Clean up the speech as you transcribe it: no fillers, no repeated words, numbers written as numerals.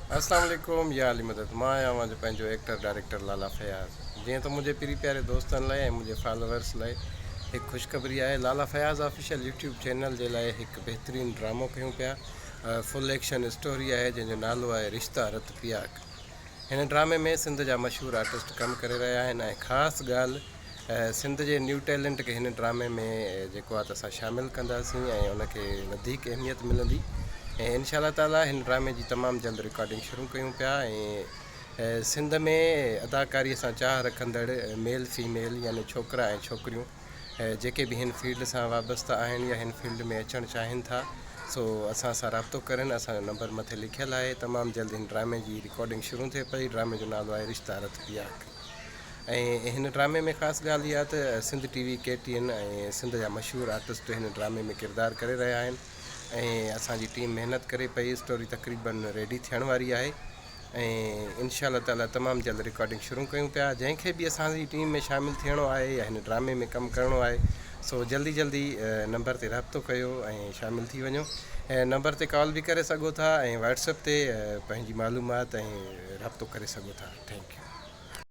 अस्सलाम वालेकुम या अली मदद मां आहियां मुंहिंजो पंहिंजो एक्टर डायरेक्टर लाला फयाज़। जीअं त मुंहिंजे प्यारे प्यारे दोस्तनि लाइ ऐं मुंहिंजे फॉलोअर्स लाइ हिकु ख़ुशख़बरी आहे। लाला फयाज़ ऑफिशियल यूट्यूब चैनल जे लाइ हिकु बहितरीनु ड्रामो कयूं पिया। फुल एक्शन स्टोरी आहे जंहिंजो नालो आहे रिश्ता रत पियाक। हिन ड्रामे में सिंध जा मशहूरु आर्टिस्ट कमु करे रहिया आहिनि ऐं ख़ासि ॻाल्हि सिंध जे न्यू टैलेंट खे हिन ड्रामे में जेको आहे त असां शामिलु कंदासीं ऐं उनखे वधीक अहमियत मिलंदी। ऐं इंशाअल्लाह ताला हिन ड्रामे जी तमामु जल्द रिकॉर्डिंग शुरू कयूं पिया। ऐं सिंध में अदाकारीअ सां चाह रखंदड़ मेल फीमेल यानी छोकिरा ऐं छोकिरियूं जेके बि हिन फील्ड सां वाबस्ता आहिनि या हिन फील्ड में अचणु चाहिनि था सो असां सां राब्तो करनि। असांजो नंबर मथे लिखियलु आहे। तमामु जल्द हिन ड्रामे जी रिकॉर्डिंग शुरू थिए पई। ड्रामे जो नालो आहे रिश्ता रत पियाक। ऐं हिन ड्रामे में ख़ासि ॻाल्हि इहा त सिंध टीवी KTN ऐं सिंध जा मशहूरु आर्टिस्ट हिन ड्रामे में किरदारु करे रहिया आहिनि ऐं असांजी टीम महिनत करे पई। स्टोरी तक़रीबन रेडी थियण वारी आहे ऐं इंशाअल्लाह ताला तमामु जल्द रिकॉर्डिंग शुरू कयूं पिया। जंहिंखे बि असांजी टीम में शामिलु थियणो आहे या हिन ड्रामे में कमु करिणो आहे सो जल्दी जल्दी नंबर ते राब्तो कयो ऐं शामिलु थी वञो। ऐं नंबर ते कॉल बि करे सघो था ऐं WhatsApp ते पंहिंजी मालूमात ऐं राब्तो करे सघो था। Thank U.